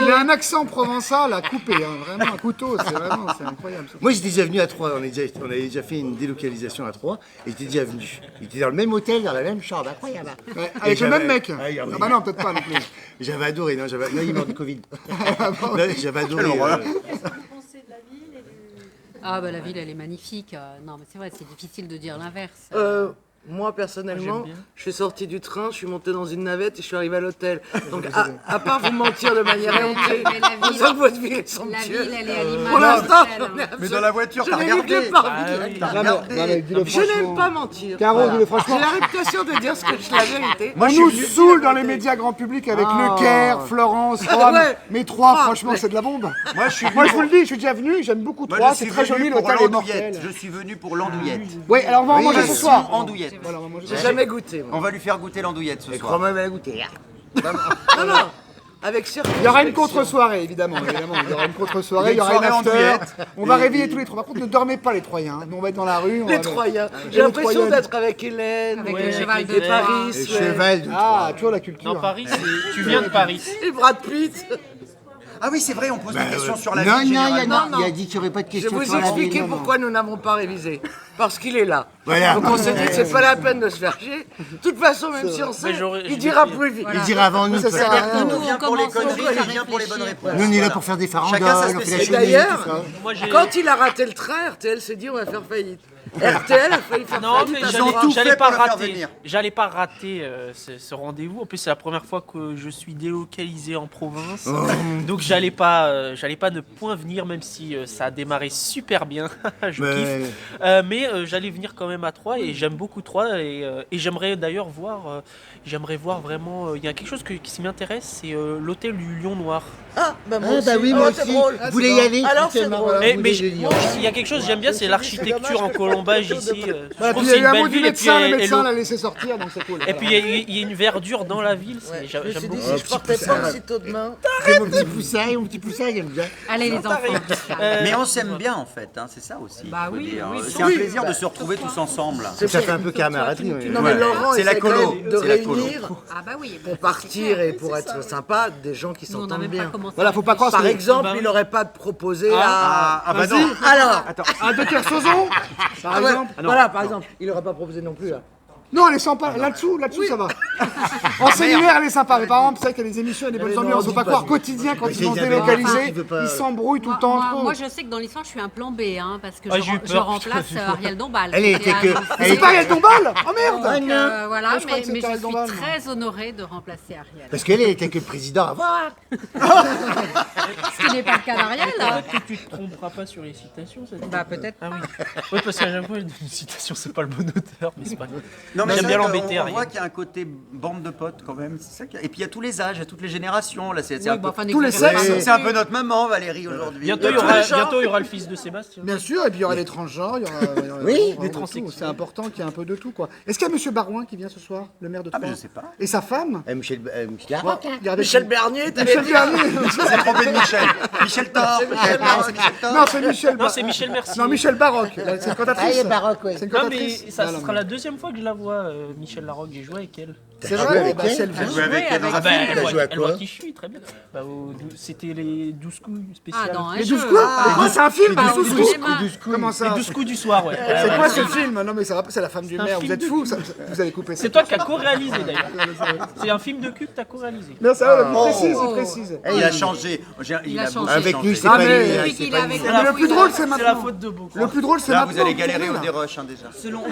Il a un accent provençal à couper, hein, vraiment un couteau, c'est incroyable. Moi, j'étais déjà venu à Troyes. On avait déjà fait une délocalisation à Troyes. Et j'étais déjà venu. Il était dans le même hôtel, dans la même chambre. Incroyable. Ouais, avec le même mec. Ah, Ah bah non, peut-être pas non plus. J'avais adoré. Non, il est mort du Covid. Non, j'avais adoré. Ah bah la ville elle est magnifique. Non mais c'est vrai, c'est difficile de dire l'inverse. Moi, personnellement, je suis sorti du train, je suis monté dans une navette et je suis arrivé à l'hôtel. Donc, à part vous mentir de manière éhontée, on sent que votre ville est La somptueuse. ville elle est à l'image. Pour l'instant, d'hôtel, hein. Mais dans la voiture, je t'as n'ai vu que regardé. le parvis. T'as Non, regardé. mais dis-le Je n'aime franchement. pas mentir. Caro, Voilà. dis-le franchement. J'ai la réputation de dire ce que je la vérité. On nous saoule dans les médias grand public avec Le Caire, Florence, Rome. Ouais. Mais Troyes, franchement, c'est de la bombe. Moi, je suis Moi, je vous le dis, je suis déjà venu, j'aime beaucoup Moi, Troyes, je c'est suis très venu joli, pour l'hôtel est mortel. l'andouillette. Je suis venu pour l'andouillette. Oui, alors on va en manger ce soir. Andouillette. Voilà, on va manger ce J'ai soir. jamais goûté. Moi. On va lui faire goûter l'andouillette ce soir. Crois-moi, elle va goûter. Non, non. Avec circonspection. Il y aura une contre-soirée, évidemment. Il y aura une contre-soirée, il y aura une soirée after. andouillette. On va réveiller tous les trois. Par contre, ne dormez pas les Troyens. Nous, on va être dans la rue. on Les va- Troyens. Et J'ai les l'impression Troyennes. d'être avec Hélène. Avec ouais, le cheval avec de les Troie. Paris. Le ouais. cheval de Ah, toujours la culture. Non, Paris, tu viens de Paris. Et Brad Pitt. Ah oui, c'est vrai, on pose des questions sur la Non, vie non, généralement. il a dit qu'il n'y aurait pas de Je questions vais vous sur la ville. expliquer non, non. pourquoi nous n'avons pas révisé. Parce qu'il est là. Voilà. Donc on s'est dit que c'est pas la peine de se faire chier. De toute façon, même si on sait, j'aurais- il dira plus vite. Il dira avant nous. Ça sert à rien. On vient pour les On commence conneries, à il vient pour les bonnes réfléchir. réponses. Nous, on est là pour faire des farandoles, Chacun sa on fait la spécialité. cheminée, D'ailleurs, tout ça. Moi, j'ai- quand il a raté le train, RTL s'est dit on va faire faillite. RTL a failli faire Non, mais faillite. Ils ont tout j'allais fait pas pour la faire rater. venir. J'allais pas rater ce rendez-vous. En plus, c'est la première fois que je suis délocalisé en province. Donc, j'allais pas ne point venir, même si ça a démarré super bien. Je kiffe. Mais j'allais venir quand même à Troyes et j'aime beaucoup Troyes et j'aimerais d'ailleurs voir. J'aimerais voir vraiment. Il y a quelque chose qui m'intéresse, c'est l'hôtel du Lion Noir. Ah, bah moi Ah, aussi. bah oui, Oh, moi c'est aussi. drôle. Vous voulez y aller Alors, c'est justement, drôle. voilà, vous Mais voulez y aller. il y a quelque chose que j'aime bien, c'est l'architecture en colombage ici. Je Voilà, trouve puis que il c'est y a une eu un mot belle du ville et puis médecin, le elle- médecin elle- l'a laissé sortir, donc c'est cool. et puis il y a une verdure dans la ville. Je me suis J'aime dit, beaucoup. si je partais pas aussitôt demain. C'est mon petit poussin, il aime bien. Allez les enfants. Mais on s'aime bien en fait, hein, c'est ça aussi. Bah faut oui, dire. oui, C'est un plaisir de se retrouver tous ensemble. Ça fait un peu camaraderie. oui. Non, mais Laurent C'est la essaie quand colo, même de c'est la colo. réunir Ah bah oui. pour partir et pour être sympa des gens qui Nous, on n'a s'entendent même pas bien. commencé. Voilà, faut pas croire Par que exemple, Bah, il n'aurait pas proposé à. Ah bah non. Alors, un Dr Sozon, par ah ouais, exemple. voilà, par exemple, il n'aurait pas proposé non plus. Là. Non, elle est sympa. Là-dessous, ça va. En séminaire, elle est sympa. Mais par exemple, c'est vrai qu'il y a des émissions, il y a des bonnes ambiances. Faut pas croire quotidien quand ils sont Enfin, délocalisés. il veut pas- Ils s'embrouillent tout le temps. Moi, trop. moi, je sais que dans l'histoire, je suis un plan B, hein, parce que Ah, j'ai eu je peur. remplace Ariel Dombal. Elle était que- elle C'est était- pas Ariel Dombal. Oh merde. Voilà, Moi, je crois mais que je c'était Ariel suis Dombal, très honorée de remplacer Ariel. Parce qu'elle était que le président avant. Ce qui n'est pas le cas d'Ariel. hein. Peut-être que tu te tromperas pas sur les citations. Bah peut-être. Ah oui. Oui, parce qu'à chaque fois, une citation, c'est pas le bon auteur, mais c'est pas grave. Non, mais J'aime c'est bien vrai l'embêter, qu'on Ariel. voit qu'il y a un côté bande de potes quand même. C'est ça et puis il y a tous les âges, il y a toutes les générations. Là, c'est Oui, un bah, peu. enfin, tous les n'exagérez sexes. pas non C'est un plus. peu notre maman Valérie aujourd'hui. Bientôt, il y aura le fils de Sébastien. Bien sûr, et puis il y aura les transgenres, il y aura Oui, vraiment des de transsexuels. tout. C'est important qu'il y ait un peu de tout, quoi. Est-ce qu'il y a Monsieur Barouin qui vient ce soir, le maire de Ah, Troyes mais je sais pas. Et sa femme Michel Larocque. Il y avait- Michel Bernier, t'avais Michel dit. Bernier. C'est trompé de Michel. Michel Thor. C'est Michel Non, c'est Michel Thor. Non, c'est Michel. Non, c'est Michel Mercier. Non, Michel Baroque. C'est une Ah, il cantatrice. est baroque, ouais. C'est une Non, mais cantatrice. ça Non, sera non, la deuxième fois que je la vois, Michel Larocque. J'ai joué avec elle. C'est joué vrai, avec bah, elle si elle vient. Jouer avec elle dans Ah un bah, film. elle joué à voit, elle quoi voit qui je suis, très bien. Bah, c'était les 12 coups spéciales. Ah, dans un Les jeu. 12 coups Ah, C'est un film, bah, les au 12 cinéma. coups. Comment Les ça 12 coups du soir, ouais. C'est quoi ce film Non, mais c'est la femme du C'est un maire. Vous film êtes de fous, cul. vous allez couper ça. C'est toi qui as co-réalisé d'ailleurs. C'est un film de cul que tu as co-réalisé. Non, ça va, précise, précise. Il a changé. Il a changé. beaucoup Avec changé. nous, c'est Ah, pas mais- lui. Depuis C'est qu'il pas est lui. avec Mais le plus drôle, c'est C'est la maintenant. faute de beaucoup. Le plus drôle, c'est Là, maintenant. vous allez galérer au dérush hein, déjà. Selon,